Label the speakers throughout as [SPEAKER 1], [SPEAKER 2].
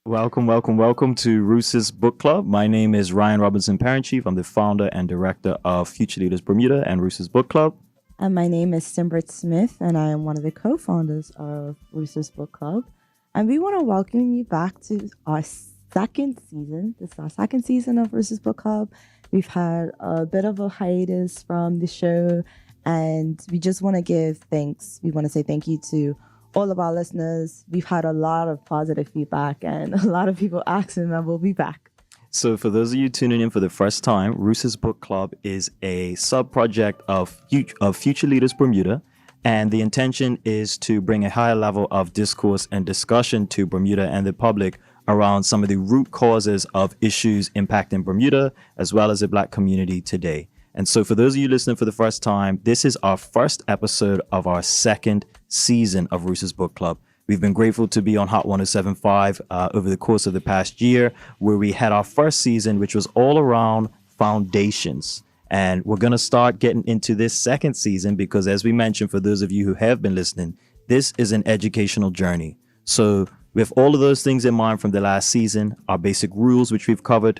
[SPEAKER 1] Welcome to Roose's Book Club. My name is Ryan Robinson, Parent Chief. I'm the founder and director of Future Leaders Bermuda and Roose's Book Club.
[SPEAKER 2] And my name is Simbert Smith, and I am one of the co-founders of Roose's Book Club. And we want to welcome you back to our second season. This is our second season of Roose's Book Club. We've had a bit of a hiatus from the show, and we just want to give thanks. We want to say thank you to all of our listeners. We've had a lot of positive feedback and a lot of people asking when we'll be back.
[SPEAKER 1] So for those of you tuning in for the first time, Roose's Book Club is a sub-project of Future Leaders Bermuda, and the intention is to bring a higher level of discourse and discussion to Bermuda and the public around some of the root causes of issues impacting Bermuda, as well as the Black community today. And so for those of you listening for the first time, this is our first episode of our second season of Roose's Book Club. We've been grateful to be on Hot 107.5 over the course of the past year, where we had our first season, which was all around foundations. And we're going to start getting into this second season because, as we mentioned, for those of you who have been listening, this is an educational journey. So with all of those things in mind from the last season, our basic rules, which we've covered,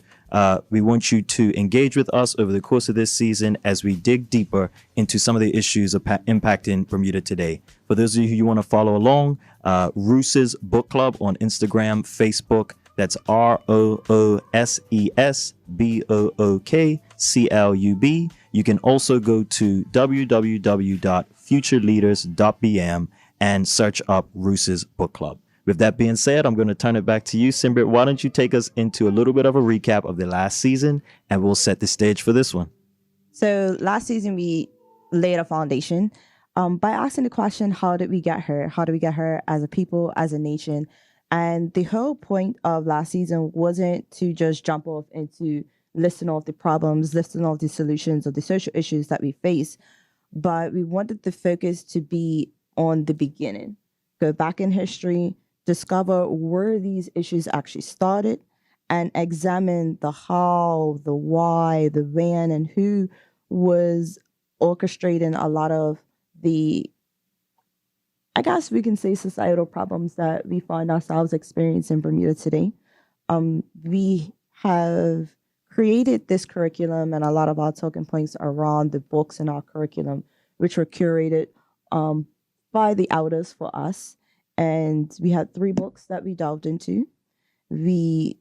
[SPEAKER 1] we want you to engage with us over the course of this season as we dig deeper into some of the issues impacting Bermuda today. For those of you who want to follow along, Roose's Book Club on Instagram, Facebook, that's ROOSESBOOKCLUB. You can also go to www.futureleaders.bm and search up Roose's Book Club. With that being said, I'm going to turn it back to you, Simbert. Why don't you take us into a little bit of a recap of the last season, and we'll set the stage for this one.
[SPEAKER 2] So last season, we laid a foundation by asking the question, how did we get here? How do we get here as a people, as a nation? And the whole point of last season wasn't to just jump off into listing all the problems, listing all the solutions of the social issues that we face, but we wanted the focus to be on the beginning. Go back in history, discover where these issues actually started, and examine the how, the why, the when, and who was orchestrating a lot of the, I guess we can say, societal problems that we find ourselves experiencing in Bermuda today. We have created this curriculum and a lot of our talking points around the books in our curriculum, which were curated by the outers for us. And we had 3 books that we delved into. We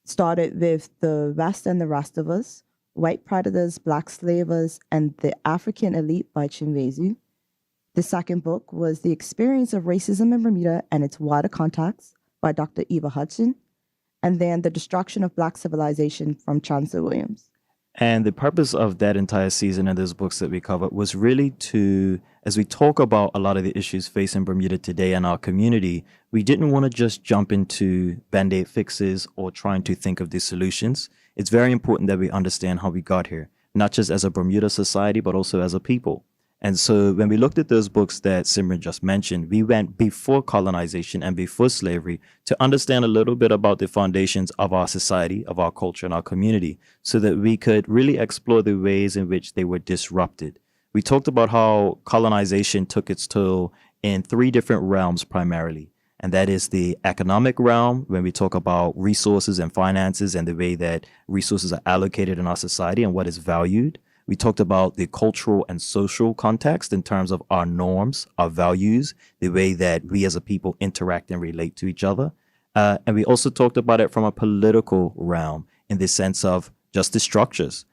[SPEAKER 2] started with The West and the Rest of Us, White Predators, Black Slavers, and the African Elite by Chinwezu. The second book was The Experience of Racism in Bermuda and Its Wider Context by Dr. Eva Hudson. And then The Destruction of Black Civilization from Chancellor Williams.
[SPEAKER 1] And the purpose of that entire season and those books that we covered was really to, as we talk about a lot of the issues facing Bermuda today and our community, we didn't want to just jump into Band-Aid fixes or trying to think of the solutions. It's very important that we understand how we got here, not just as a Bermuda society, but also as a people. And so when we looked at those books that Simran just mentioned, we went before colonization and before slavery to understand a little bit about the foundations of our society, of our culture, and our community, so that we could really explore the ways in which they were disrupted. We talked about how colonization took its toll in 3 different realms primarily. And that is the economic realm, when we talk about resources and finances and the way that resources are allocated in our society and what is valued. We talked about the cultural and social context in terms of our norms, our values, the way that we as a people interact and relate to each other. And we also talked about it from a political realm in the sense of just the structures.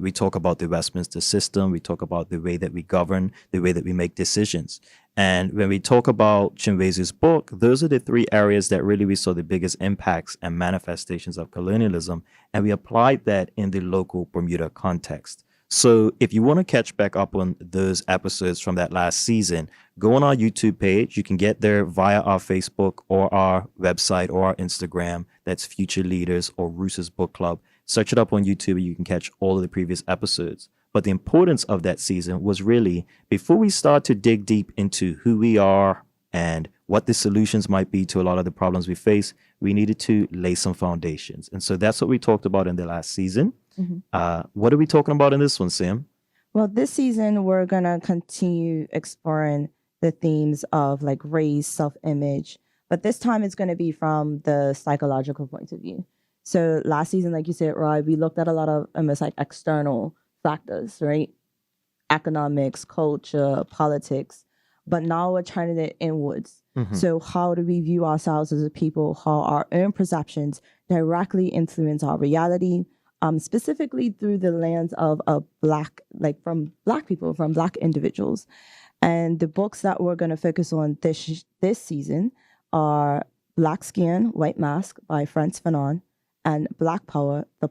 [SPEAKER 1] We talk about the Westminster system. We talk about the way that we govern, the way that we make decisions. And when we talk about Chinwezu's book, those are the 3 areas that really we saw the biggest impacts and manifestations of colonialism. And we applied that in the local Bermuda context. So if you want to catch back up on those episodes from that last season, go on our YouTube page. You can get there via our Facebook or our website or our Instagram. That's Future Leaders or Roose's Book Club. Search it up on YouTube and you can catch all of the previous episodes. But the importance of that season was really, before we start to dig deep into who we are and what the solutions might be to a lot of the problems we face, we needed to lay some foundations. And so that's what we talked about in the last season. What are we talking about in this one, Sam?
[SPEAKER 2] Well, this season, we're going to continue exploring the themes of like race, self-image, But this time it's going to be from the psychological point of view. So last season, like you said, right, we looked at a lot of almost like external factors, right? Economics, culture, politics. But now we're turning it inwards. So how do we view ourselves as a people? How our own perceptions directly influence our reality, specifically through the lens of a black, like from black people, from black individuals. And the books that we're going to focus on this season are Black Skin, White Mask by Frantz Fanon, and Black Power, the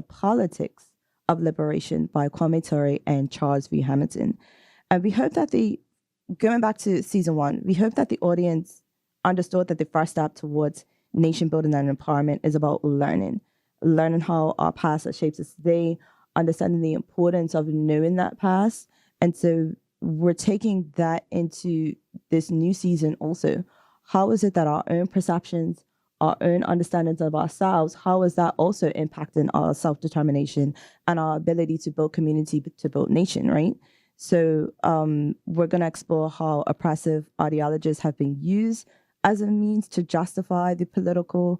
[SPEAKER 2] Politics of Liberation by Kwame Ture and Charles V. Hamilton. And we hope that going back to season 1, we hope that the audience understood that the first step towards nation building and empowerment is about learning how our past has shaped us today, understanding the importance of knowing that past. And so we're taking that into this new season also. How is it that our own perceptions, our own understandings of ourselves, how is that also impacting our self-determination and our ability to build community, to build nation, right? So we're going to explore how oppressive ideologies have been used as a means to justify the political,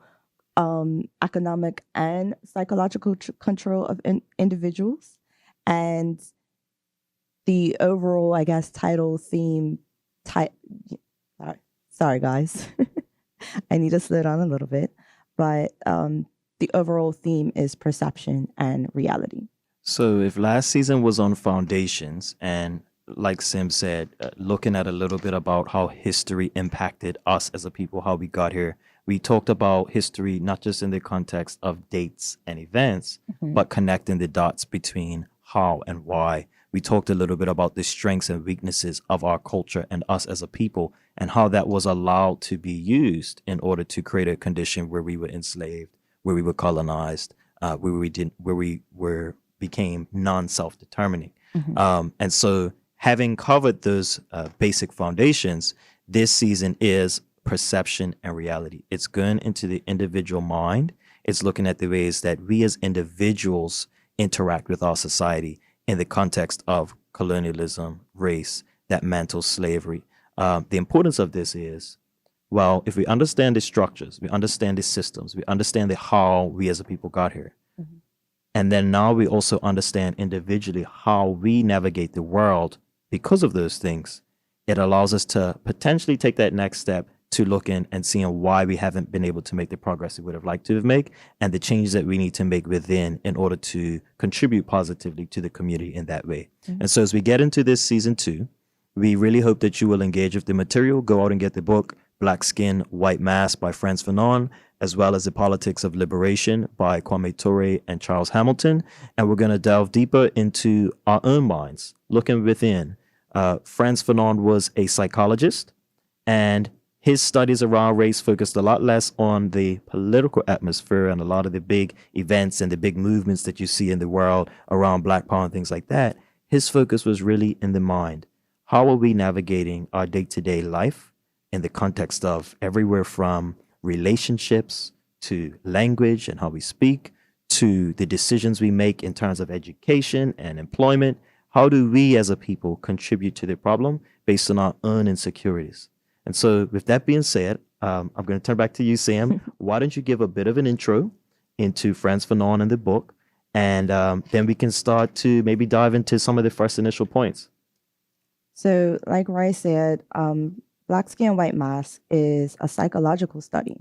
[SPEAKER 2] economic, and psychological control of individuals. And the overall, I guess, title theme, sorry guys, I need to slow down a little bit. But the overall theme is perception and reality.
[SPEAKER 1] So if last season was on foundations and like Sim said, looking at a little bit about how history impacted us as a people, how we got here, we talked about history not just in the context of dates and events, but connecting the dots between how and why. We talked a little bit about the strengths and weaknesses of our culture and us as a people and how that was allowed to be used in order to create a condition where we were enslaved, where we were colonized, where we became non-self-determining. And so having covered those basic foundations, this season is perception and reality. It's going into the individual mind. It's looking at the ways that we as individuals interact with our society in the context of colonialism, race, that mantle slavery. The importance of this is, well, if we understand the structures, we understand the systems, we understand the how we as a people got here, and then now we also understand individually how we navigate the world because of those things, it allows us to potentially take that next step to look in and seeing why we haven't been able to make the progress we would have liked to make and the changes that we need to make within in order to contribute positively to the community in that way. And so as we get into this season 2, we really hope that you will engage with the material, go out and get the book, Black Skin, White Mask by Frantz Fanon, as well as The Politics of Liberation by Kwame Ture and Charles Hamilton. And we're going to delve deeper into our own minds, looking within. Frantz Fanon was a psychologist, and his studies around race focused a lot less on the political atmosphere and a lot of the big events and the big movements that you see in the world around Black power and things like that. His focus was really in the mind. How are we navigating our day-to-day life in the context of everywhere from relationships to language and how we speak to the decisions we make in terms of education and employment? How do we as a people contribute to the problem based on our own insecurities? And so with that being said, I'm going to turn back to you, Sam. Why don't you give a bit of an intro into Frantz Fanon and the book, and then we can start to maybe dive into some of the first initial points.
[SPEAKER 2] So like Roy said, Black Skin, White Mask is a psychological study.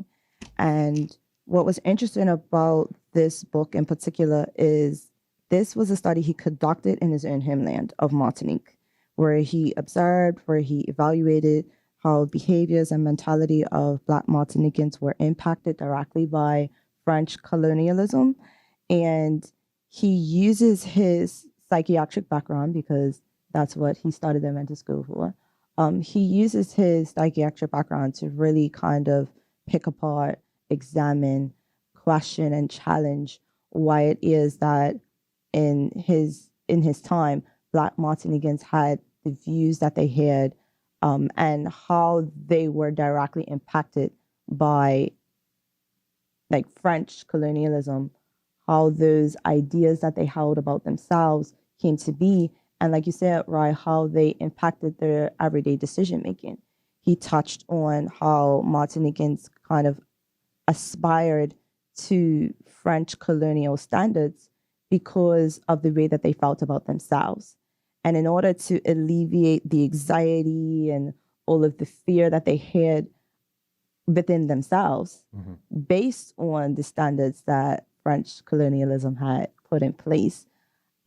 [SPEAKER 2] And what was interesting about this book in particular is this was a study he conducted in his own homeland of Martinique, where he observed, where he evaluated how behaviors and mentality of Black Martinicans were impacted directly by French colonialism. And he uses his psychiatric background, because that's what he started the mental school for. He uses his psychiatric background to really kind of pick apart, examine, question, and challenge why it is that in his time, Black Martinicans had the views that they had, and how they were directly impacted by like French colonialism, how those ideas that they held about themselves came to be. And like you said, right, how they impacted their everyday decision making. he touched on how Martinicans kind of aspired to French colonial standards because of the way that they felt about themselves. And in order to alleviate the anxiety and all of the fear that they had within themselves, based on the standards that French colonialism had put in place,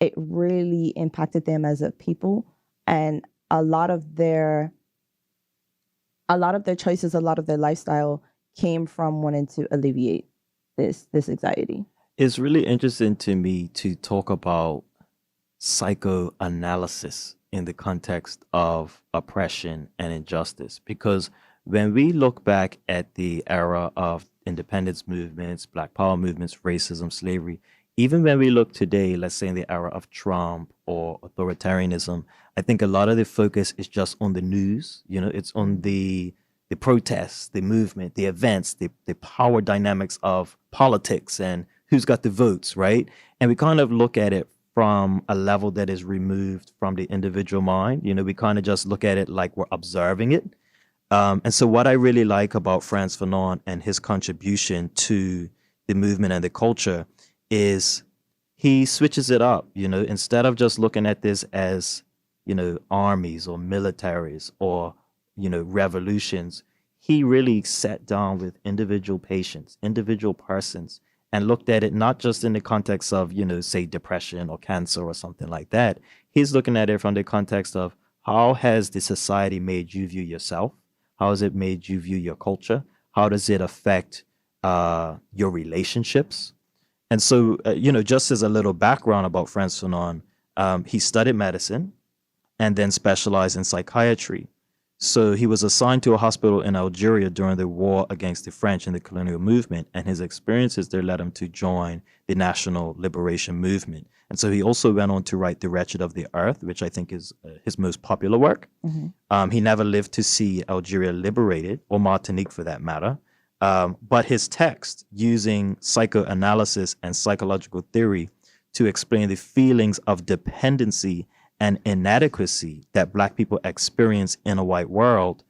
[SPEAKER 2] it really impacted them as a people. And a lot of their choices, a lot of their lifestyle came from wanting to alleviate this anxiety.
[SPEAKER 1] It's really interesting to me to talk about psychoanalysis in the context of oppression and injustice, because when we look back at the era of independence movements, Black Power movements, racism, slavery, even when we look today, let's say in the era of Trump or authoritarianism, I think a lot of the focus is just on the news. You know, it's on the protests, the movement, the events, the power dynamics of politics and who's got the votes, right? And we kind of look at it from a level that is removed from the individual mind. You know, we kind of just look at it like we're observing it. And so what I really like about Frantz Fanon and his contribution to the movement and the culture is he switches it up. You know, instead of just looking at this as, you know, armies or militaries or, you know, revolutions, he really sat down with individual patients, individual persons, and looked at it not just in the context of, you know, say depression or cancer or something like that. He's looking at it from the context of how has the society made you view yourself? How has it made you view your culture? How does it affect your relationships? And so, you know, just as a little background about Frantz Fanon, he studied medicine and then specialized in psychiatry. So he was assigned to a hospital in Algeria during the war against the French and the colonial movement, and his experiences there led him to join the National Liberation Movement. And so he also went on to write The Wretched of the Earth, which I think is his most popular work. He never lived to see Algeria liberated, or Martinique for that matter. But his text, using psychoanalysis and psychological theory to explain the feelings of dependency and inadequacy that Black people experience in a white world,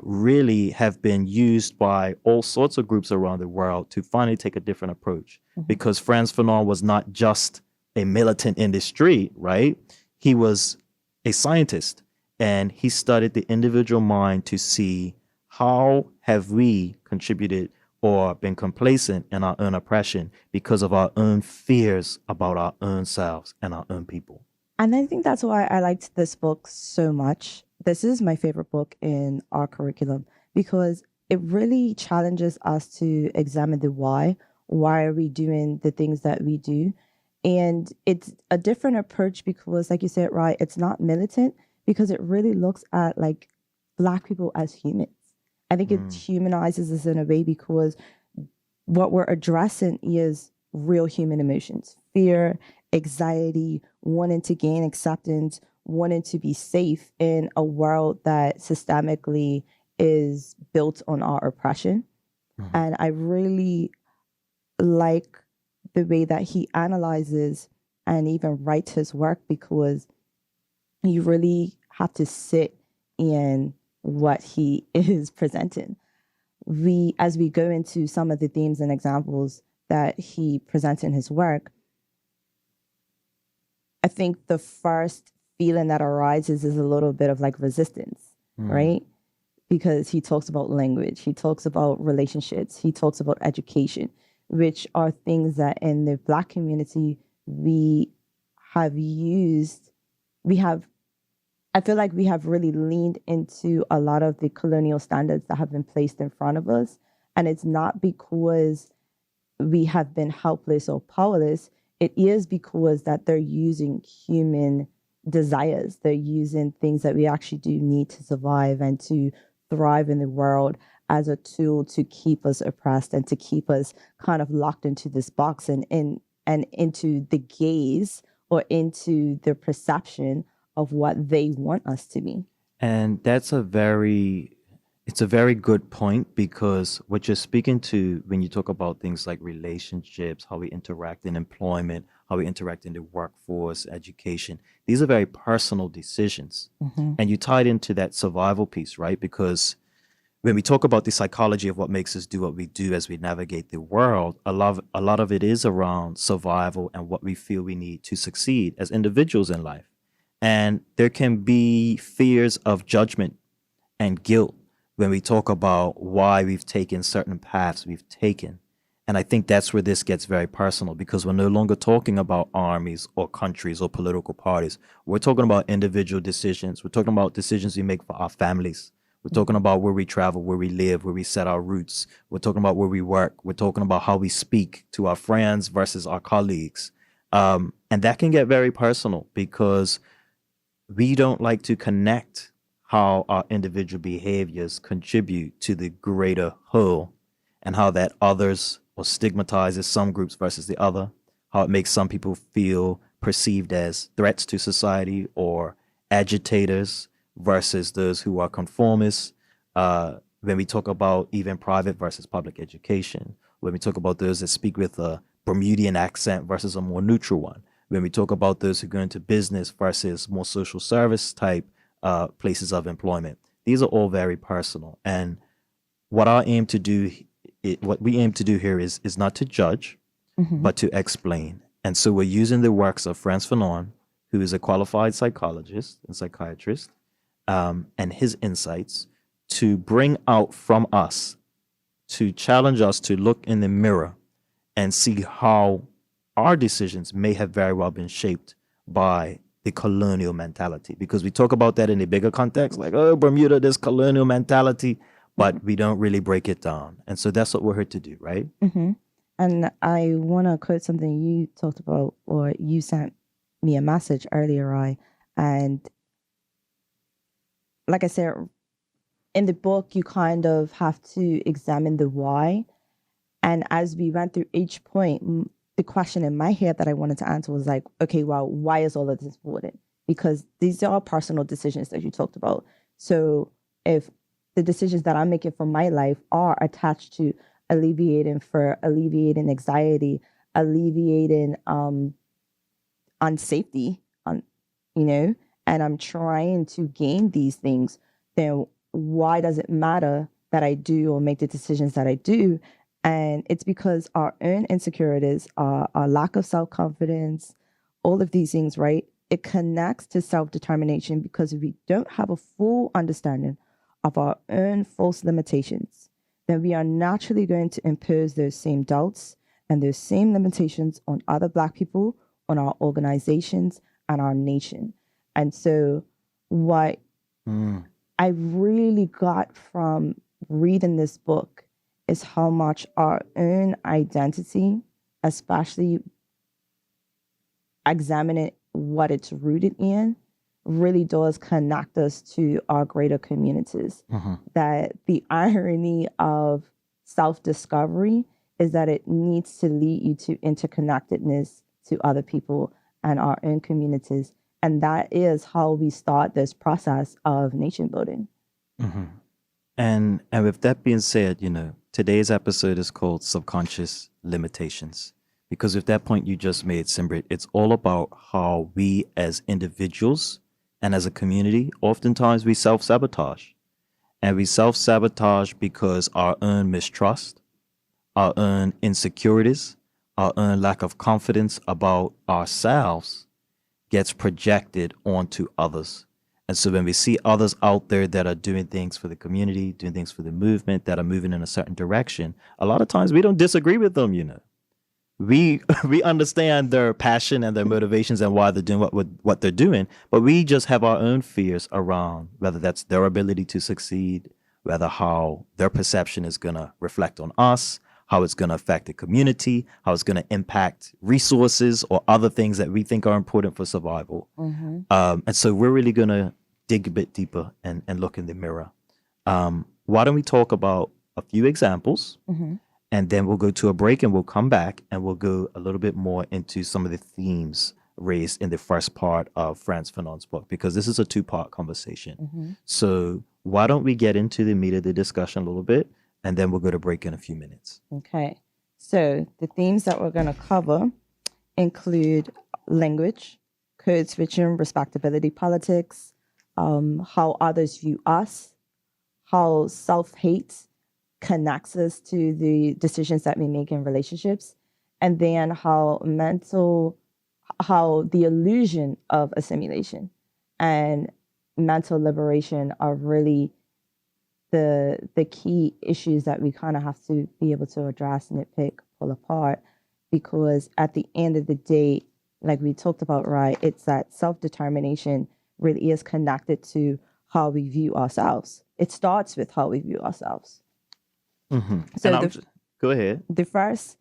[SPEAKER 1] really have been used by all sorts of groups around the world to finally take a different approach. Because Frantz Fanon was not just a militant in the street, right? He was a scientist, and he studied the individual mind to see how have we contributed or been complacent in our own oppression because of our own fears about our own selves and our own people.
[SPEAKER 2] And I think that's why I liked this book so much. This is my favorite book in our curriculum because it really challenges us to examine the why. Why are we doing the things that we do? And it's a different approach because, like you said, right, it's not militant because it really looks at like Black people as humans. I think it humanizes us in a way because what we're addressing is real human emotions, fear, anxiety, wanting to gain acceptance, wanting to be safe in a world that systemically is built on our oppression. And I really like the way that he analyzes and even writes his work because you really have to sit in what he is presenting. As we go into some of the themes and examples that he presents in his work, I think the first feeling that arises is a little bit of like resistance, right? Because he talks about language, he talks about relationships, he talks about education, which are things that in the Black community I feel like we have really leaned into a lot of the colonial standards that have been placed in front of us. And it's not because we have been helpless or powerless. It is because that they're using human desires. They're using things that we actually do need to survive and to thrive in the world as a tool to keep us oppressed and to keep us kind of locked into this box and into the gaze or into the perception of what they want us to be.
[SPEAKER 1] And it's a very good point, because what you're speaking to when you talk about things like relationships, how we interact in employment, how we interact in the workforce, education, these are very personal decisions. And you tied into that survival piece, right? Because when we talk about the psychology of what makes us do what we do as we navigate the world, a lot of it is around survival and what we feel we need to succeed as individuals in life. And there can be fears of judgment and guilt when we talk about why we've taken certain paths we've taken. And I think that's where this gets very personal, because we're no longer talking about armies or countries or political parties. We're talking about individual decisions. We're talking about decisions we make for our families. We're talking about where we travel, where we live, where we set our roots. We're talking about where we work. We're talking about how we speak to our friends versus our colleagues. And that can get very personal because we don't like to connect how our individual behaviors contribute to the greater whole, and how that others or stigmatizes some groups versus the other, how it makes some people feel perceived as threats to society or agitators versus those who are conformists. When we talk about even private versus public education, when we talk about those that speak with a Bermudian accent versus a more neutral one, when we talk about those who go into business versus more social service type places of employment, these are all very personal. And what I aim to do, what we aim to do here is not to judge, but to explain. And so we're using the works of Frantz Fanon, who is a qualified psychologist and psychiatrist, and his insights to bring out from us, to challenge us to look in the mirror and see how our decisions may have very well been shaped by the colonial mentality. Because we talk about that in a bigger context, like, oh, Bermuda, this colonial mentality, but we don't really break it down. And so that's what we're here to do, right?
[SPEAKER 2] And I want to quote something you talked about, or you sent me a message earlier, and like I said, in the book, you kind of have to examine the why. And as we went through each point, the question in my head that I wanted to answer was like, okay, well, why is all of this important? Because these are personal decisions that you talked about. So if the decisions that I'm making for my life are attached to alleviating anxiety, alleviating unsafety, and I'm trying to gain these things, then why does it matter that I do or make the decisions that I do? And it's because our own insecurities, our lack of self-confidence, all of these things, right? It connects to self-determination, because if we don't have a full understanding of our own false limitations, then we are naturally going to impose those same doubts and those same limitations on other Black people, on our organizations, and our nation. And so what I really got from reading this book is how much our own identity, especially examining what it's rooted in, really does connect us to our greater communities. That the irony of self-discovery is that it needs to lead you to interconnectedness to other people and our own communities. And that is how we start this process of nation building.
[SPEAKER 1] And with that being said, today's episode is called Subconscious Limitations. Because with that point you just made, Simbrit, it's all about how we as individuals and as a community, oftentimes we self-sabotage. And we self-sabotage because our own mistrust, our own insecurities, our own lack of confidence about ourselves gets projected onto others. And so when we see others out there that are doing things for the community, doing things for the movement, that are moving in a certain direction, a lot of times we don't disagree with them, We understand their passion and their motivations and why they're doing what they're doing, but we just have our own fears around whether that's their ability to succeed, whether how their perception is going to reflect on us, how it's going to affect the community, how it's going to impact resources or other things that we think are important for survival. And so we're really going to dig a bit deeper and look in the mirror. Why don't we talk about a few examples, and then we'll go to a break and we'll come back and we'll go a little bit more into some of the themes raised in the first part of Frantz Fanon's book, because this is a two-part conversation. So why don't we get into the meat of the discussion a little bit, and then we'll go to break in a few minutes.
[SPEAKER 2] Okay. So the themes that we're going to cover include language, code switching, respectability politics, how others view us, how self-hate connects us to the decisions that we make in relationships, and then how the illusion of assimilation and mental liberation are really the key issues that we kind of have to be able to address, nitpick, pull apart, because at the end of the day, like we talked about, right, it's that self-determination really is connected to how we view ourselves. It starts with how we view ourselves.
[SPEAKER 1] Mm-hmm.
[SPEAKER 2] So
[SPEAKER 1] go ahead.
[SPEAKER 2] The first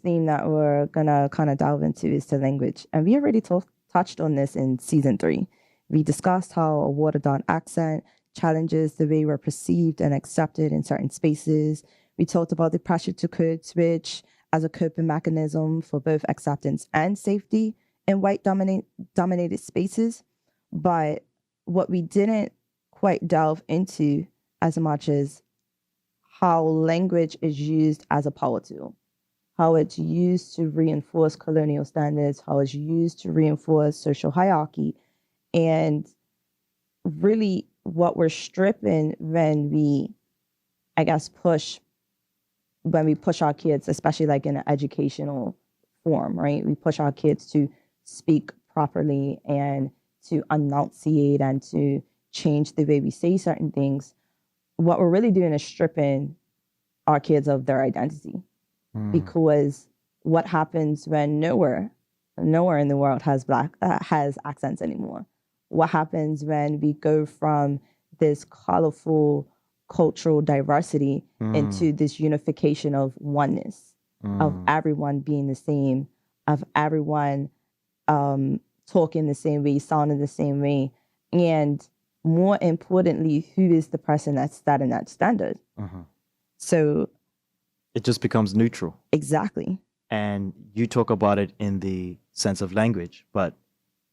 [SPEAKER 2] theme that we're gonna kind of delve into is the language, and we already touched on this in season 3. We discussed how a watered down accent challenges the way we're perceived and accepted in certain spaces. We talked about the pressure to code switch as a coping mechanism for both acceptance and safety in white dominated spaces. But what we didn't quite delve into as much as how language is used as a power tool, how it's used to reinforce colonial standards, how it's used to reinforce social hierarchy, and really what we're stripping when we, I guess, push our kids, especially like in an educational form, right? We push our kids to speak properly and to enunciate and to change the way we say certain things. What we're really doing is stripping our kids of their identity. Because what happens when nowhere in the world has has accents anymore? What happens when we go from this colorful cultural diversity into this unification of oneness, of everyone being the same, of everyone talking the same way, sounding the same way, and more importantly, who is the person that's setting that standard? So
[SPEAKER 1] it just becomes neutral.
[SPEAKER 2] Exactly.
[SPEAKER 1] And you talk about it in the sense of language, but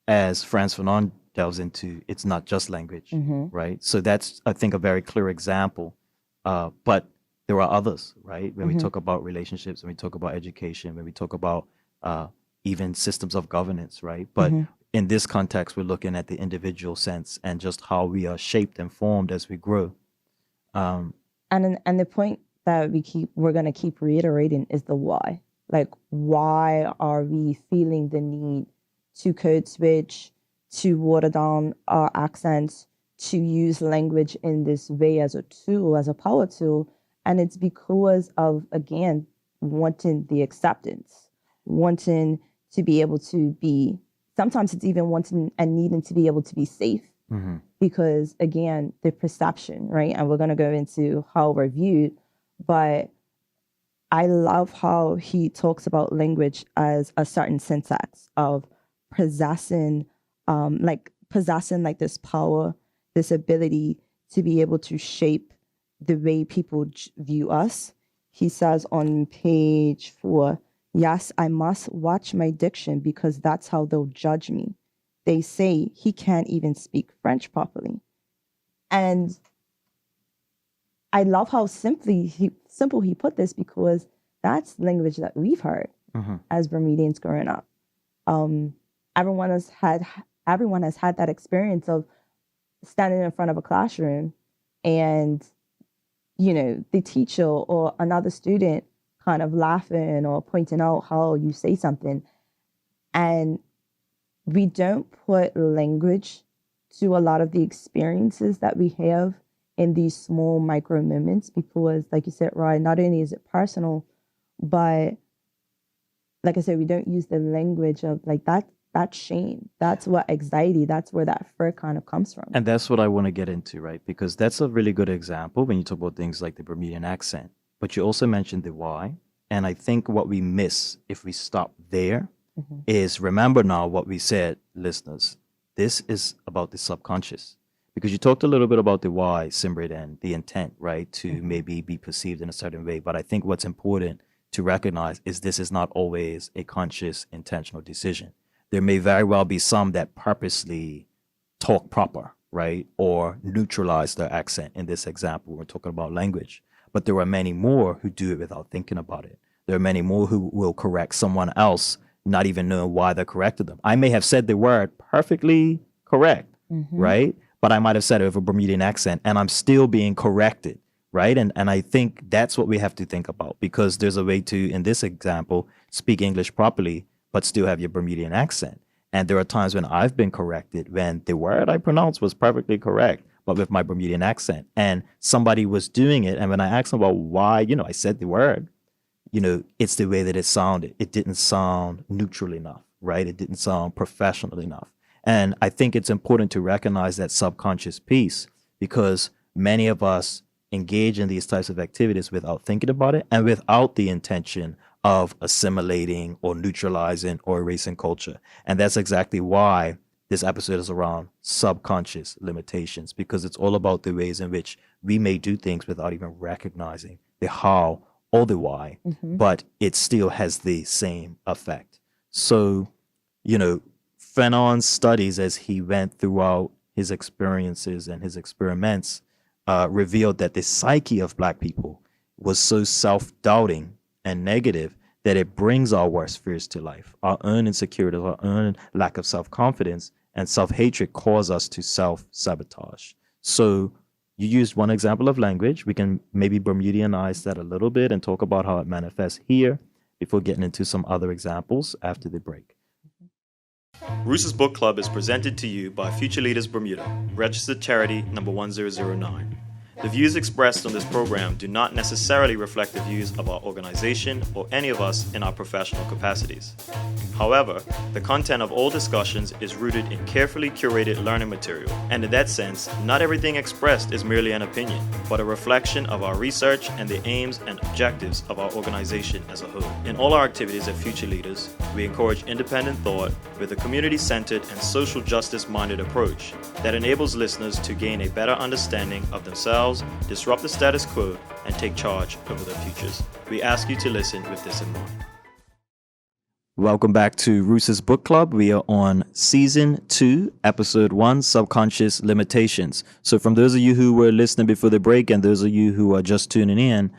[SPEAKER 1] as Frantz Fanon delves into, it's not just language, right? So that's, I think, a very clear example. But there are others, right? When we talk about relationships, when we talk about education, when we talk about even systems of governance, right? But in this context, we're looking at the individual sense and just how we are shaped and formed as we grow.
[SPEAKER 2] And the point that we're going to keep reiterating is the why. Like, why are we feeling the need to code switch, to water down our accents, to use language in this way as a tool, as a power tool? And it's because of, again, wanting the acceptance, wanting to be able to be, sometimes it's even wanting and needing to be able to be safe. Because, again, the perception, right? And we're going to go into how we're viewed. But I love how he talks about language as a certain syntax of possessing like this power, this ability to be able to shape the way people view us. He says on page 4, yes, I must watch my diction because that's how they'll judge me. They say he can't even speak French properly. And I love how simple he put this, because that's language that we've heard as Bermudians growing up. Everyone has had that experience of standing in front of a classroom and, you know, the teacher or another student kind of laughing or pointing out how you say something. And we don't put language to a lot of the experiences that we have in these small micro moments, because, like you said, Roy, not only is it personal, but like I said, we don't use the language of like that's shame. That's what anxiety, that's where that fear kind of comes from.
[SPEAKER 1] And that's what I want to get into, right? Because that's a really good example when you talk about things like the Bermudian accent. But you also mentioned the why. And I think what we miss if we stop there is, remember now what we said, listeners. This is about the subconscious. Because you talked a little bit about the why, Simrit, and the intent, right, to maybe be perceived in a certain way. But I think what's important to recognize is this is not always a conscious, intentional decision. There may very well be some that purposely talk proper, right, or neutralize their accent. In this example, we're talking about language. But there are many more who do it without thinking about it. There are many more who will correct someone else, not even knowing why they corrected them. I may have said the word perfectly correct, right? but I might have said it with a Bermudian accent, and I'm still being corrected, right? And I think that's what we have to think about, because there's a way to, in this example, speak English properly, but still have your Bermudian accent. And there are times when I've been corrected when the word I pronounced was perfectly correct, but with my Bermudian accent. And somebody was doing it. And when I asked them about why, I said the word, it's the way that it sounded. It didn't sound neutral enough, right? It didn't sound professional enough. And I think it's important to recognize that subconscious piece, because many of us engage in these types of activities without thinking about it and without the intention of assimilating or neutralizing or erasing culture. And that's exactly why this episode is around subconscious limitations, because it's all about the ways in which we may do things without even recognizing the how or the why, but it still has the same effect. So, Fanon's studies, as he went throughout his experiences and his experiments, revealed that the psyche of Black people was so self-doubting and negative that it brings our worst fears to life. Our own insecurities, our own lack of self-confidence and self-hatred cause us to self-sabotage. So you used one example of language. We can maybe Bermudianize that a little bit and talk about how it manifests here before getting into some other examples after the break. Roose's Book Club is presented to you by Future Leaders Bermuda, registered charity number 1009. The views expressed on this program do not necessarily reflect the views of our organization or any of us in our professional capacities. However, the content of all discussions is rooted in carefully curated learning material, and in that sense, not everything expressed is merely an opinion, but a reflection of our research and the aims and objectives of our organization as a whole. In all our activities at Future Leaders, we encourage independent thought with a community-centered and social justice-minded approach that enables listeners to gain a better understanding of themselves, disrupt the status quo, and take charge over their futures. We ask you to listen with this in mind. Welcome back to Roose's Book Club. We are on Season 2, Episode 1, Subconscious Limitations. So from those of you who were listening before the break and those of you who are just tuning in,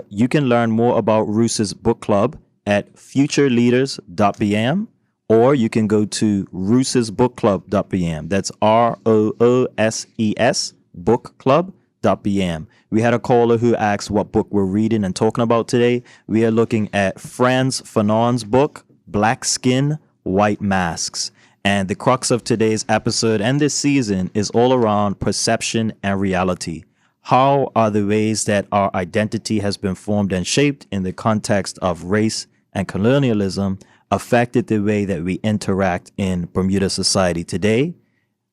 [SPEAKER 1] you can learn more about Roose's Book Club at futureleaders.bm, or you can go to roosesbookclub.bm. That's ROOSES Book Club.bm. We had a caller who asked what book we're reading and talking about today. We are looking at Frantz Fanon's book, Black Skin, White Masks. And the crux of today's episode and this season is all around perception and reality. How are the ways that our identity has been formed and shaped in the context of race and colonialism affected the way that we interact in Bermuda society today?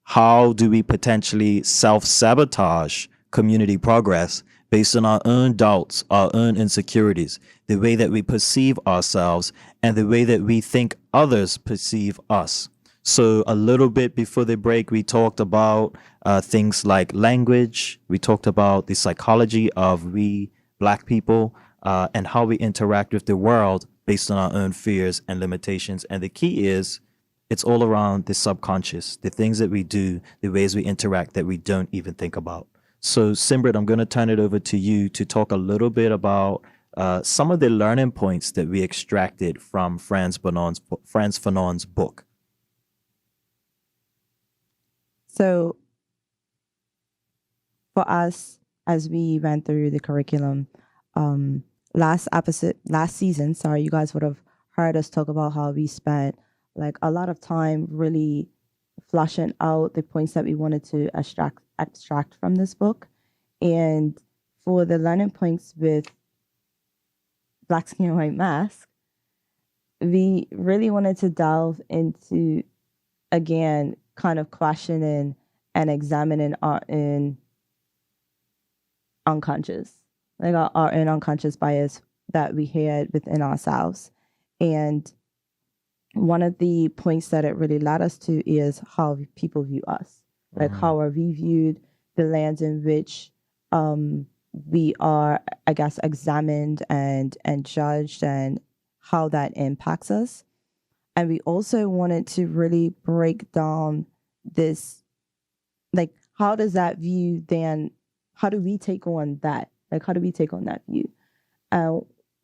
[SPEAKER 1] How do we potentially self-sabotage community progress based on our own doubts, our own insecurities, the way that we perceive ourselves, and the way that we think others perceive us? So a little bit before the break, we talked about things like language. We talked about the psychology of we Black people and how we interact with the world based on our own fears and limitations. And the key is it's all around the subconscious, the things that we do, the ways we interact that we don't even think about. So, Simrit, I'm going to turn it over to you to talk a little bit about some of the learning points that we extracted from Frantz Fanon's book.
[SPEAKER 2] So, for us, as we went through the curriculum, last season, you guys would have heard us talk about how we spent like a lot of time really fleshing out the points that we wanted to extract from this book. And for the learning points with Black Skin and White Mask, we really wanted to delve into, again, kind of questioning and examining our own unconscious, like our own unconscious bias that we had within ourselves. And one of the points that it really led us to is how people view us, like how are we viewed, the lens in which we are, I guess, examined and judged, and how that impacts us. And we also wanted to really break down this, like, how does that view then, how do we take on that? Like, how do we take on that view?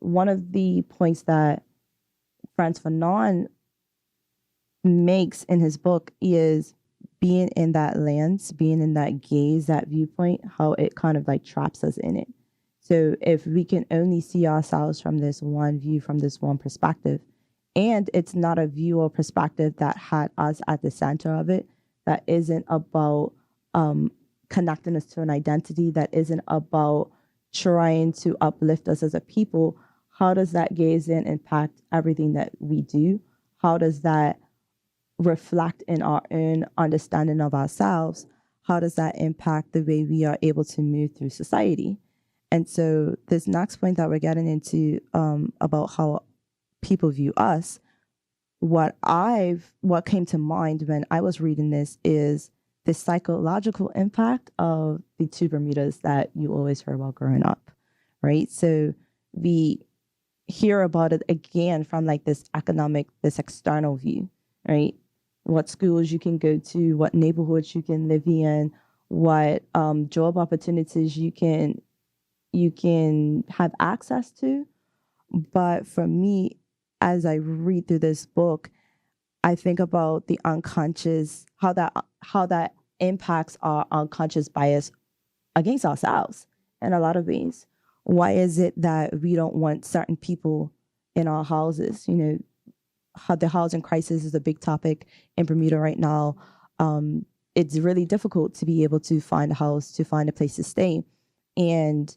[SPEAKER 2] One of the points that Frantz Fanon makes in his book is being in that lens, being in that gaze, that viewpoint, how it kind of like traps us in it. So if we can only see ourselves from this one view, from this one perspective, and it's not a view or perspective that had us at the center of it, that isn't about connecting us to an identity, that isn't about trying to uplift us as a people, how does that gaze in impact everything that we do? How does that reflect in our own understanding of ourselves? How does that impact the way we are able to move through society? And so this next point that we're getting into about how people view us, what came to mind when I was reading this is the psychological impact of the two Bermudas that you always heard about growing up, right? So we hear about it again from like this external view, right? What schools you can go to, what neighborhoods you can live in, what job opportunities you can have access to. But for me, as I read through this book, I think about the unconscious, how that impacts our unconscious bias against ourselves in a lot of ways. Why is it that we don't want certain people in our houses? You know, how the housing crisis is a big topic in Bermuda right now. It's really difficult to be able to find a house, to find a place to stay. And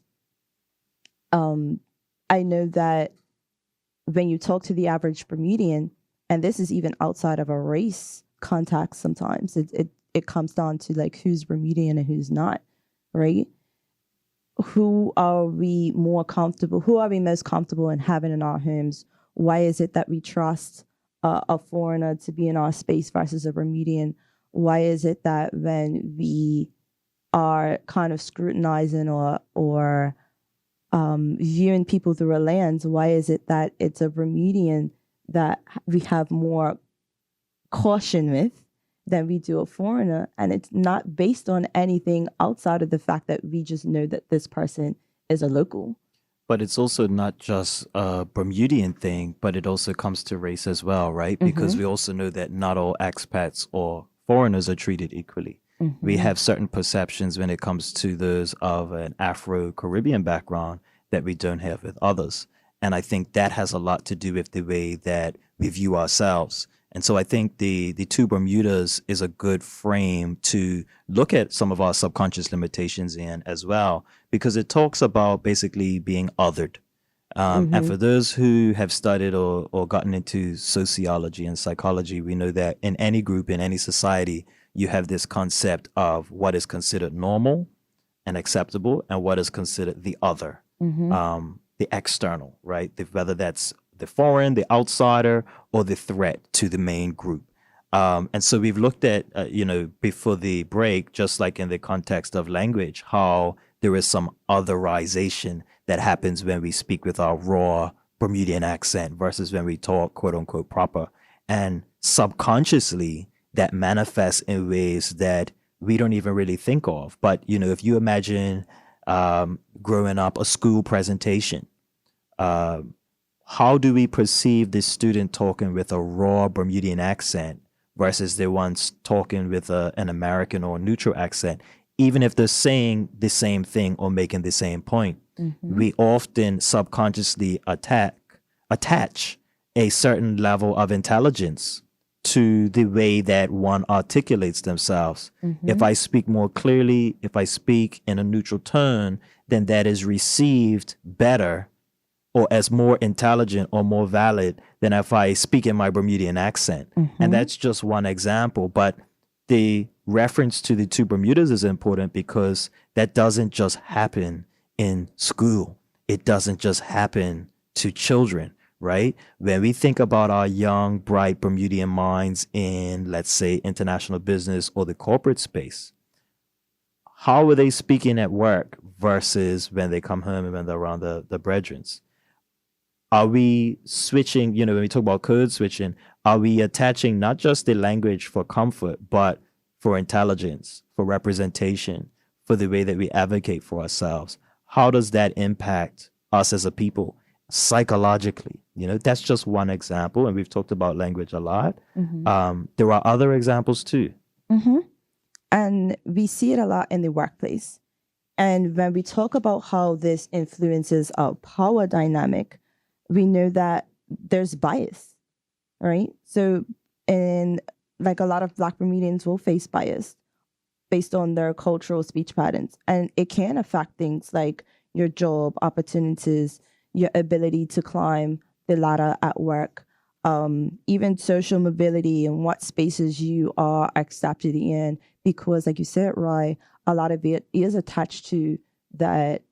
[SPEAKER 2] I know that when you talk to the average Bermudian, and this is even outside of a race context, sometimes it comes down to like who's Bermudian and who's not, right? Who are we most comfortable in having in our homes? Why is it that we trust a foreigner to be in our space versus a Bermudian? Why is it that when we are kind of scrutinizing or viewing people through a lens, why is it that it's a Bermudian that we have more caution with than we do a foreigner? And it's not based on anything outside of the fact that we just know that this person is a local.
[SPEAKER 1] But it's also not just a Bermudian thing, but it also comes to race as well, right? Because we also know that not all expats or foreigners are treated equally. We have certain perceptions when it comes to those of an Afro-Caribbean background that we don't have with others. And I think that has a lot to do with the way that we view ourselves. And so I think the two Bermudas is a good frame to look at some of our subconscious limitations in as well, because it talks about basically being othered. And for those who have studied or gotten into sociology and psychology, we know that in any group, in any society, you have this concept of what is considered normal and acceptable and what is considered the other, the external, right? Whether that's the foreign, the outsider, or the threat to the main group. And so we've looked at, before the break, just like in the context of language, how there is some otherization that happens when we speak with our raw Bermudian accent versus when we talk, quote unquote, proper. And subconsciously, that manifests in ways that we don't even really think of. But, if you imagine growing up a school presentation, how do we perceive the student talking with a raw Bermudian accent versus the ones talking with an American or neutral accent? Even if they're saying the same thing or making the same point, we often subconsciously attach a certain level of intelligence to the way that one articulates themselves. If I speak more clearly, if I speak in a neutral tone, then that is received better or as more intelligent or more valid than if I speak in my Bermudian accent. And that's just one example. But the reference to the two Bermudas is important because that doesn't just happen in school. It doesn't just happen to children, right? When we think about our young, bright Bermudian minds in, let's say, international business or the corporate space, how are they speaking at work versus when they come home and when they're around the brethrens? Are we switching, when we talk about code switching, are we attaching not just the language for comfort, but for intelligence, for representation, for the way that we advocate for ourselves? How does that impact us as a people psychologically? That's just one example. And we've talked about language a lot. There are other examples too.
[SPEAKER 2] And we see it a lot in the workplace. And when we talk about how this influences our power dynamic, we know that there's bias, right? So, in like a lot of Black Bermudians will face bias based on their cultural speech patterns. And it can affect things like your job opportunities, your ability to climb the ladder at work, even social mobility and what spaces you are accepted in. Because, like you said, Roy, a lot of it is attached to that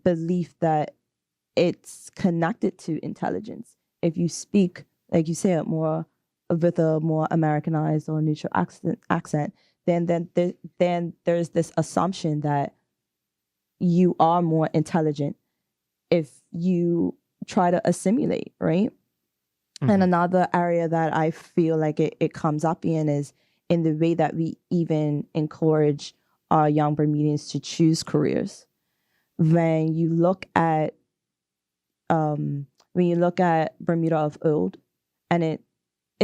[SPEAKER 2] belief that it's connected to intelligence. If you speak, like you said, more with a more Americanized or neutral accent, then there's this assumption that you are more intelligent if you try to assimilate, right? Mm-hmm. And another area that I feel like it comes up in is in the way that we even encourage our young Bermudians to choose careers. When you look at Bermuda of old, and it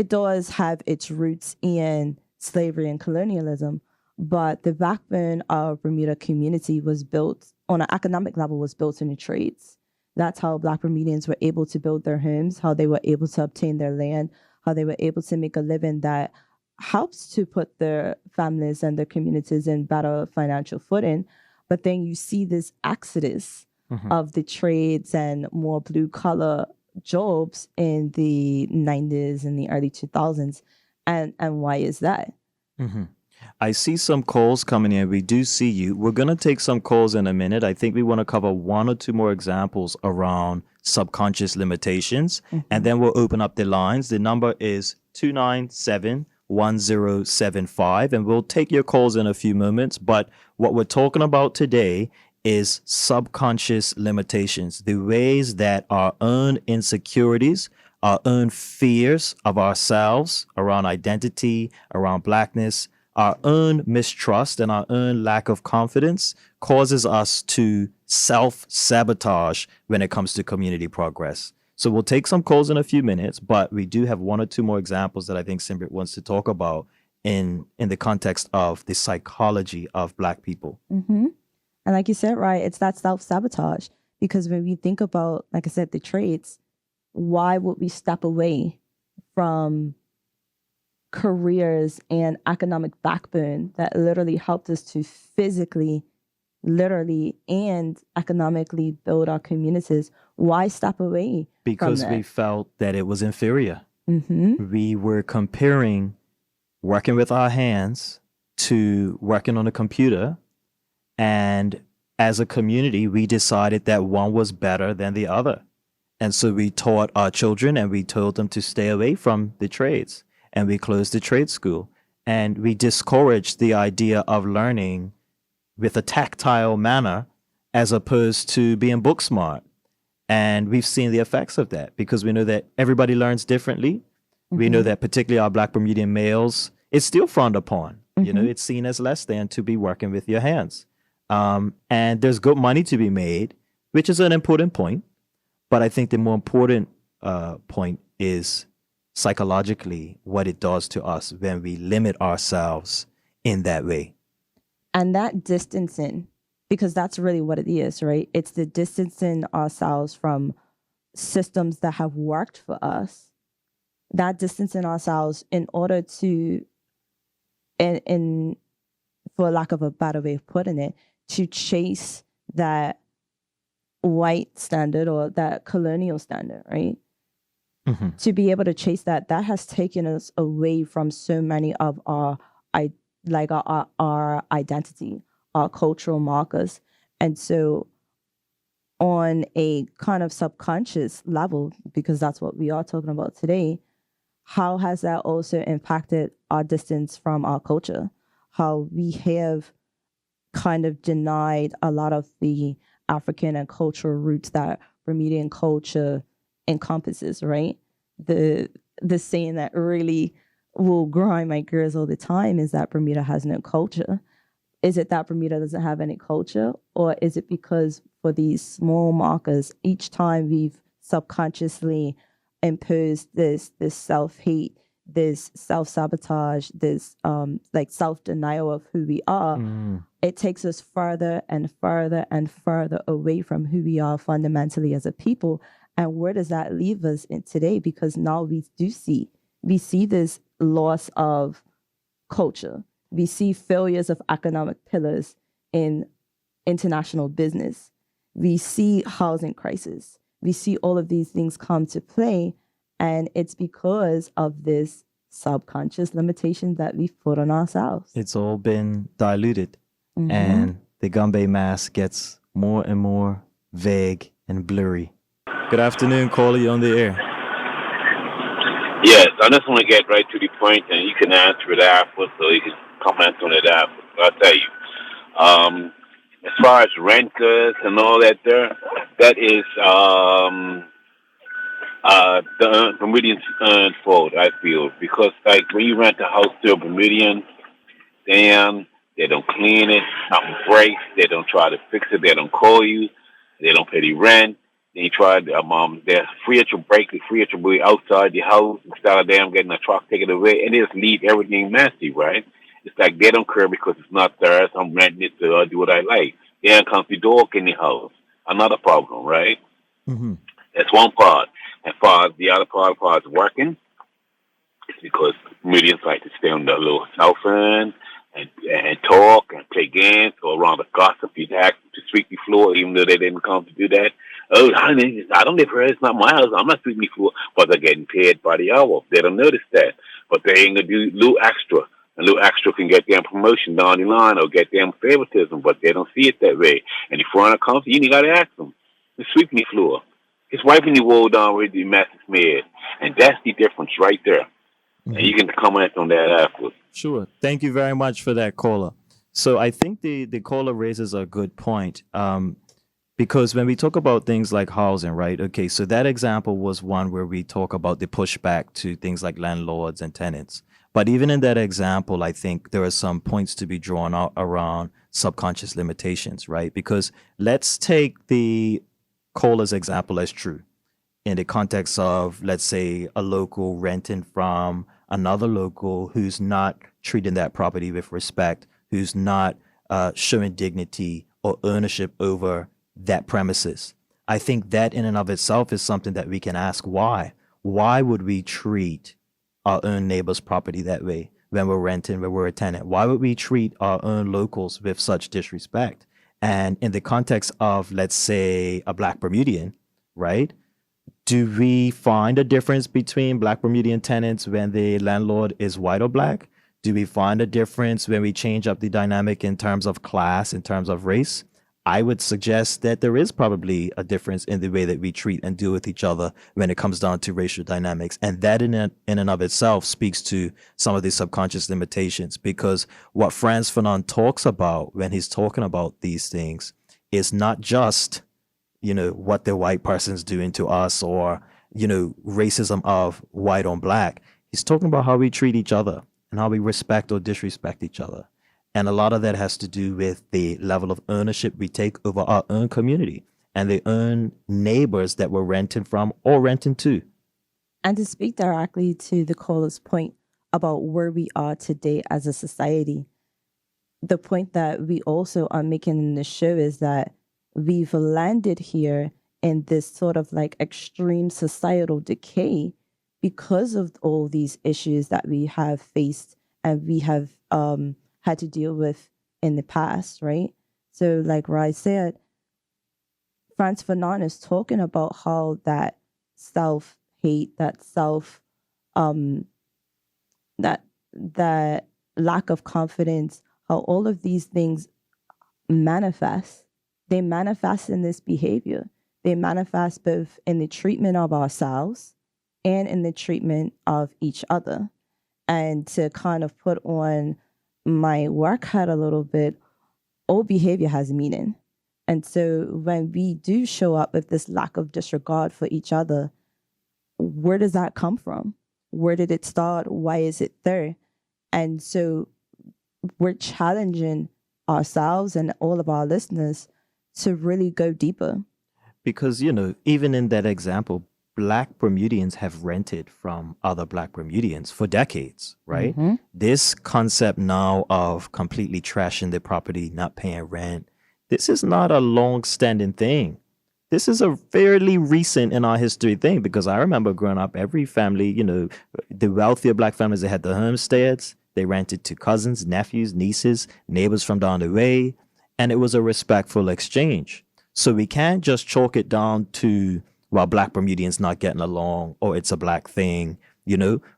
[SPEAKER 2] does have its roots in slavery and colonialism, but the backbone of Bermuda community was built on an economic level, was built in the trades. That's how Black Bermudians were able to build their homes, how they were able to obtain their land, how they were able to make a living that helps to put their families and their communities in better financial footing. But then you see this exodus of the trades and more blue collar jobs in the 90s and the early 2000s. And why is that?
[SPEAKER 1] I see some calls coming in. We do see you. We're going to take some calls in a minute. I think we want to cover one or two more examples around subconscious limitations, and then we'll open up the lines. The number is 297-1075, and we'll take your calls in a few moments. But what we're talking about today is subconscious limitations, the ways that our own insecurities, our own fears of ourselves around identity, around Blackness, our own mistrust and our own lack of confidence causes us to self-sabotage when it comes to community progress. So we'll take some calls in a few minutes, but we do have one or two more examples that I think Simbrit wants to talk about in the context of the psychology of Black people.
[SPEAKER 2] And like you said, right, it's that self-sabotage. Because when we think about, like I said, the traits, why would we step away from careers and economic backbone that literally helped us to physically, literally, and economically build our communities? Why step away?
[SPEAKER 1] Because we felt that it was inferior. We were comparing working with our hands to working on a computer. And as a community, we decided that one was better than the other. And so we taught our children and we told them to stay away from the trades. And we closed the trade school. And we discouraged the idea of learning with a tactile manner as opposed to being book smart. And we've seen the effects of that because we know that everybody learns differently. We know that particularly our Black Bermudian males, it's still frowned upon. You know, it's seen as less than to be working with your hands. And there's good money to be made, which is an important point. But I think the more important point is psychologically what it does to us when we limit ourselves in that way.
[SPEAKER 2] And that distancing, because that's really what it is, right? It's the distancing ourselves from systems that have worked for us. That distancing ourselves in order to, in for lack of a better way of putting it, to chase that white standard or that colonial standard, right? To be able to chase that has taken us away from so many of our identity, our cultural markers. And so on a kind of subconscious level, because that's what we are talking about today, how has that also impacted our distance from our culture? How we have kind of denied a lot of the African and cultural roots that Bermudian culture encompasses, right? The saying that really will grind my gears all the time is that Bermuda has no culture. Is it that Bermuda doesn't have any culture? Or is it because for these small markers, each time we've subconsciously imposed this self-hate, this self-sabotage, this like self-denial of who we are, it takes us further and further and further away from who we are fundamentally as a people. And where does that leave us in today? Because now we see this loss of culture. We see failures of economic pillars in international business. We see housing crisis. We see all of these things come to play, and it's because of this subconscious limitation that we've put on ourselves.
[SPEAKER 1] It's all been diluted, and the Gumbe mask gets more and more vague and blurry. Good afternoon, caller. You on the air?
[SPEAKER 3] Yes, I just want to get right to the point, and you can answer it afterwards, so you can comment on it afterwards. I'll tell you. As far as renters and all that there, that is the Bermudians' fault, I feel, because like when you rent a house to a Bermudian, damn, they don't clean it, something breaks, they don't try to fix it, they don't call you, they don't pay the rent. Then you try they're free at your break, they're free at your way outside the house instead of them getting a truck taken away, and they just leave everything messy, right? It's like they don't care because it's not theirs. I'm renting it to do what I like. Then comes the dog in the house. Another problem, right? That's one part. And far as the other part is working, it's because comedians like to stay on the little south end and talk and play games, go around the gossip. You ask them to sweep the floor, even though they didn't come to do that. Oh, honey, I don't live here. It's not my house. I'm not sweeping the floor. But they're getting paid by the hour. They don't notice that. But they ain't going to do a little extra. A little extra can get them promotion down the line or get them favoritism, but they don't see it that way. And if foreigner comes, you got to ask them. It's sweeping the floor. It's wiping the wall down where the mess is made. And that's the difference right there. And you can comment on that afterwards.
[SPEAKER 1] Sure. Thank you very much for that, caller. So I think the caller raises a good point. Because when we talk about things like housing, right? Okay, so that example was one where we talk about the pushback to things like landlords and tenants. But even in that example, I think there are some points to be drawn out around subconscious limitations, right? Because let's take the caller's example as true in the context of, let's say, a local renting from another local who's not treating that property with respect, who's not showing dignity or ownership over that premises. I think that in and of itself is something that we can ask why. Why would we treat our own neighbor's property that way when we're renting, when we're a tenant? Why would we treat our own locals with such disrespect? And in the context of, let's say, a Black Bermudian, right? Do we find a difference between Black Bermudian tenants when the landlord is white or Black? Do we find a difference when we change up the dynamic in terms of class, in terms of race? I would suggest that there is probably a difference in the way that we treat and deal with each other when it comes down to racial dynamics. And that in and of itself speaks to some of the subconscious limitations, because what Frantz Fanon talks about when he's talking about these things is not just, what the white person's doing to us or, racism of white on Black. He's talking about how we treat each other and how we respect or disrespect each other. And a lot of that has to do with the level of ownership we take over our own community and the own neighbors that we're renting from or renting to.
[SPEAKER 2] And to speak directly to the caller's point about where we are today as a society, the point that we also are making in the show is that we've landed here in this sort of like extreme societal decay because of all these issues that we have faced and we have had to deal with in the past, right? So like Rai said, Frantz Fanon is talking about how that self-hate, that that lack of confidence, how all of these things manifest. They manifest in this behavior. They manifest both in the treatment of ourselves and in the treatment of each other. And to kind of put on my work hat a little bit, all behavior has meaning. And so when we do show up with this lack of disregard for each other, where does that come from? Where did it start? Why is it there? And so we're challenging ourselves and all of our listeners to really go deeper.
[SPEAKER 1] Because, even in that example, Black Bermudians have rented from other Black Bermudians for decades, right?
[SPEAKER 2] Mm-hmm.
[SPEAKER 1] This concept now of completely trashing the property, not paying rent, this is not a long-standing thing. This is a fairly recent in our history thing, because I remember growing up, every family, the wealthier Black families, they had the homesteads, they rented to cousins, nephews, nieces, neighbors from down the way, and it was a respectful exchange. So we can't just chalk it down to, well, Black Bermudians not getting along, or it's a Black thing.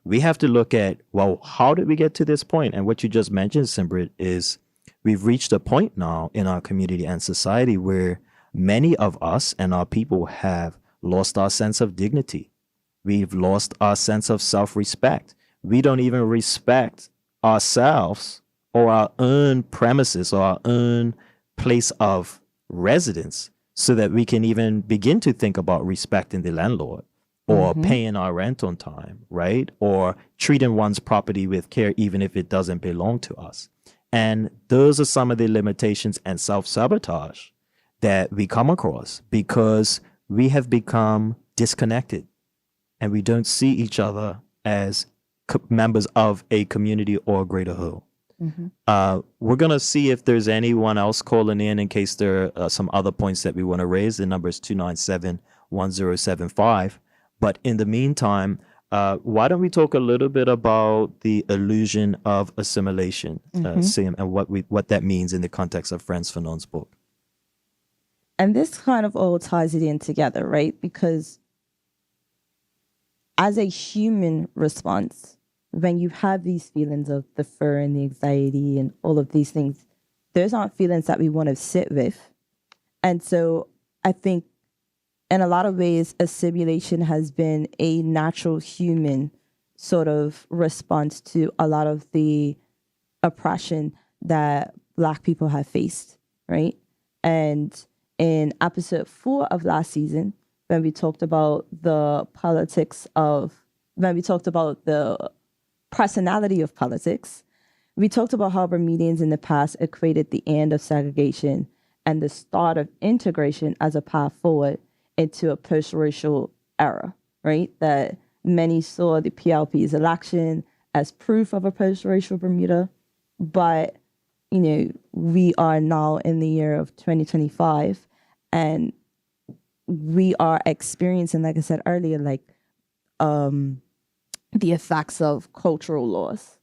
[SPEAKER 1] We have to look at, well, how did we get to this point? And what you just mentioned, Simbrit, is we've reached a point now in our community and society where many of us and our people have lost our sense of dignity. We've lost our sense of self-respect. We don't even respect ourselves or our own premises or our own place of residence, so that we can even begin to think about respecting the landlord, or paying our rent on time, right? Or treating one's property with care, even if it doesn't belong to us. And those are some of the limitations and self-sabotage that we come across, because we have become disconnected and we don't see each other as members of a community or a greater whole. We're going to see if there's anyone else calling in case there are some other points that we want to raise. The number is 297-1075. But in the meantime, why don't we talk a little bit about the illusion of assimilation, Sim, and what that means in the context of Frantz Fanon's book.
[SPEAKER 2] And this kind of all ties it in together, right? Because as a human response, when you have these feelings of the fear and the anxiety and all of these things, those aren't feelings that we want to sit with. And so I think in a lot of ways, assimilation has been a natural human sort of response to a lot of the oppression that Black people have faced, right? And in episode 4 of last season, when we talked about the personality of politics, we talked about how Bermudians in the past equated the end of segregation and the start of integration as a path forward into a post-racial era, right? That many saw the PLP's election as proof of a post-racial Bermuda. But, we are now in the year of 2025, and we are experiencing, like I said earlier, the effects of cultural loss,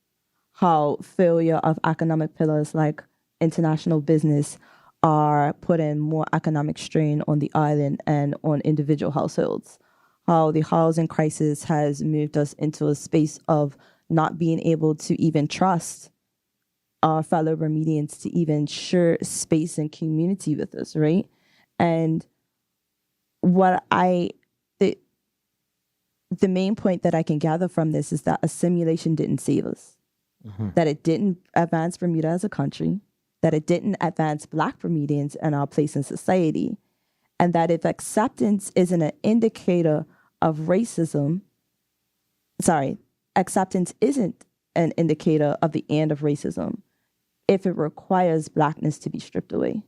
[SPEAKER 2] how failure of economic pillars like international business are putting more economic strain on the island and on individual households, how the housing crisis has moved us into a space of not being able to even trust our fellow Bermudians to even share space and community with us, right? And the main point that I can gather from this is that assimilation didn't save us, that it didn't advance Bermuda as a country, that it didn't advance Black Bermudians and our place in society, and that if acceptance isn't an indicator of racism, acceptance isn't an indicator of the end of racism if it requires Blackness to be stripped away.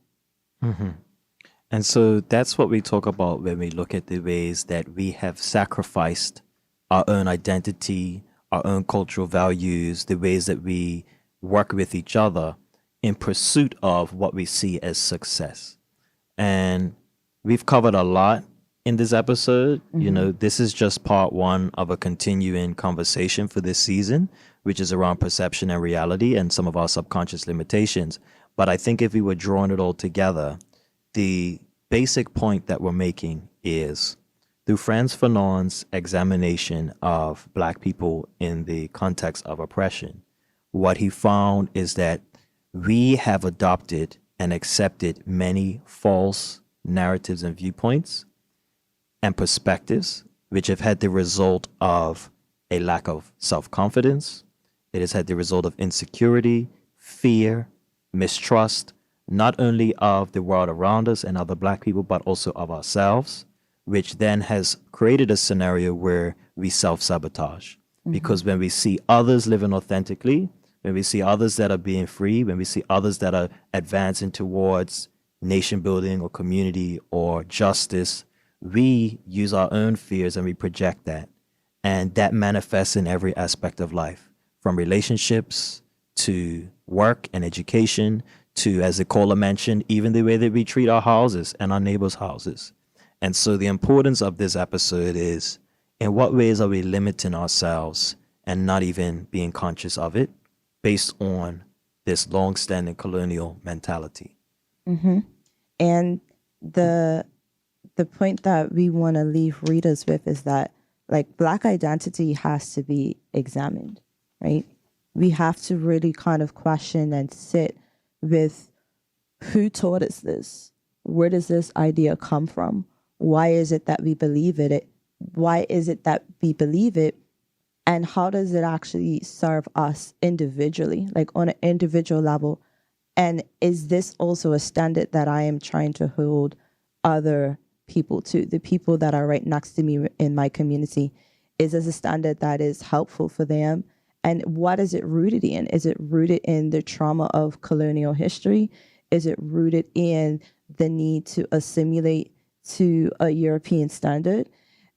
[SPEAKER 1] And so that's what we talk about when we look at the ways that we have sacrificed our own identity, our own cultural values, the ways that we work with each other in pursuit of what we see as success. And we've covered a lot in this episode. This is just part 1 of a continuing conversation for this season, which is around perception and reality and some of our subconscious limitations. But I think if we were drawing it all together, the basic point that we're making is, through Frantz Fanon's examination of Black people in the context of oppression, what he found is that we have adopted and accepted many false narratives and viewpoints and perspectives, which have had the result of a lack of self-confidence. It has had the result of insecurity, fear, mistrust, not only of the world around us and other Black people, but also of ourselves, which then has created a scenario where we self-sabotage. Because when we see others living authentically, when we see others that are being free, when we see others that are advancing towards nation building or community or justice, we use our own fears and we project that. And that manifests in every aspect of life, from relationships to work and education to, as Nicola mentioned, even the way that we treat our houses and our neighbors' houses. And so the importance of this episode is, in what ways are we limiting ourselves and not even being conscious of it based on this long-standing colonial mentality?
[SPEAKER 2] Mm-hmm. And the point that we want to leave readers with is that, like, Black identity has to be examined, right? We have to really kind of question and sit with who taught us this? Where does this idea come from? Why is it that we believe it? Why is it that we believe it? And how does it actually serve us individually, like on an individual level? And is this also a standard that I am trying to hold other people to, the people that are right next to me in my community? Is this a standard that is helpful for them? And what is it rooted in? Is it rooted in the trauma of colonial history? Is it rooted in the need to assimilate to a European standard?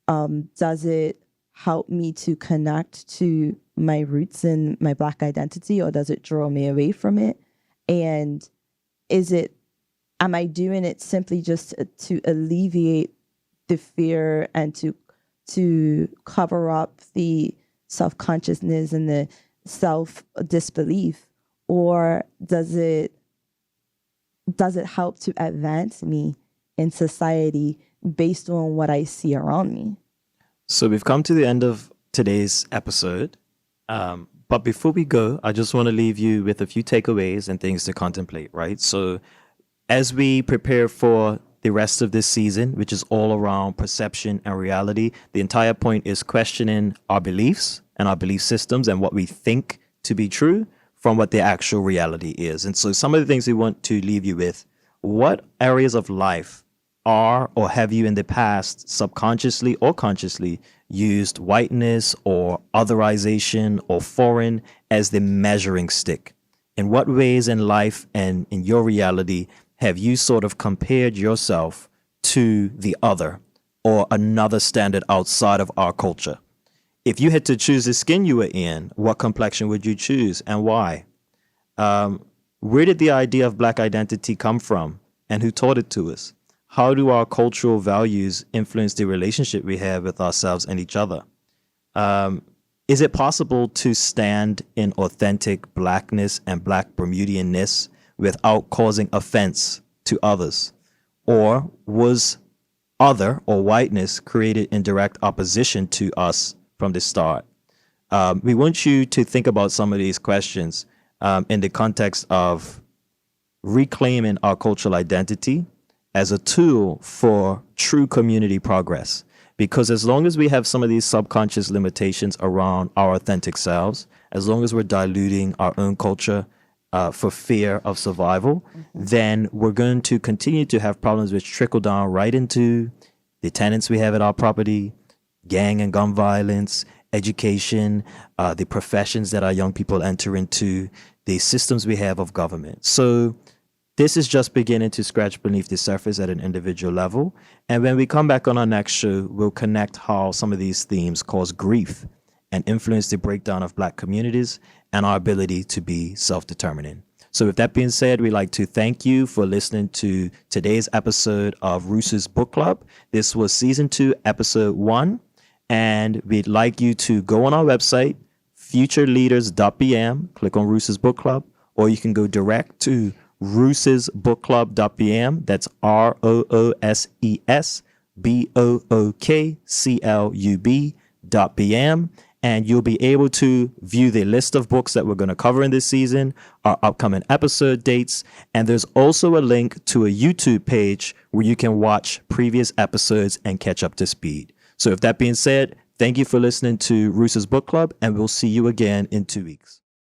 [SPEAKER 2] Does it help me to connect to my roots and my Black identity, or does it draw me away from it? And am I doing it simply just to alleviate the fear and to cover up the self-consciousness and the self-disbelief? Or does it help to advance me in society based on what I see around me?
[SPEAKER 1] So we've come to the end of today's episode. But before we go, I just want to leave you with a few takeaways and things to contemplate, right? So as we prepare for the rest of this season, which is all around perception and reality, the entire point is questioning our beliefs and our belief systems and what we think to be true from what the actual reality is. And so some of the things we want to leave you with: what areas of life are or have you in the past subconsciously or consciously used whiteness or otherization or foreign as the measuring stick? In what ways in life and in your reality have you sort of compared yourself to the other or another standard outside of our culture? If you had to choose the skin you were in, what complexion would you choose and why? Where did the idea of Black identity come from and who taught it to us? How do our cultural values influence the relationship we have with ourselves and each other? Is it possible to stand in authentic Blackness and Black Bermudianness without causing offense to others? Or was other or whiteness created in direct opposition to us from the start? We want you to think about some of these questions in the context of reclaiming our cultural identity as a tool for true community progress. Because as long as we have some of these subconscious limitations around our authentic selves, as long as we're diluting our own culture for fear of survival, then we're going to continue to have problems which trickle down right into the tenants we have at our property, gang and gun violence, education, the professions that our young people enter into, the systems we have of government. So this is just beginning to scratch beneath the surface at an individual level. And when we come back on our next show, we'll connect how some of these themes cause grief and influence the breakdown of Black communities and our ability to be self-determining. So with that being said, we'd like to thank you for listening to today's episode of Roose's Book Club. This was season 2, episode 1. And we'd like you to go on our website, futureleaders.bm, click on Roose's Book Club, or you can go direct to roosesbookclub.bm. That's ROOSESBOOKCLUB.bm. And you'll be able to view the list of books that we're going to cover in this season, our upcoming episode dates, and there's also a link to a YouTube page where you can watch previous episodes and catch up to speed. So with that being said, thank you for listening to Roose's Book Club, and we'll see you again in 2 weeks.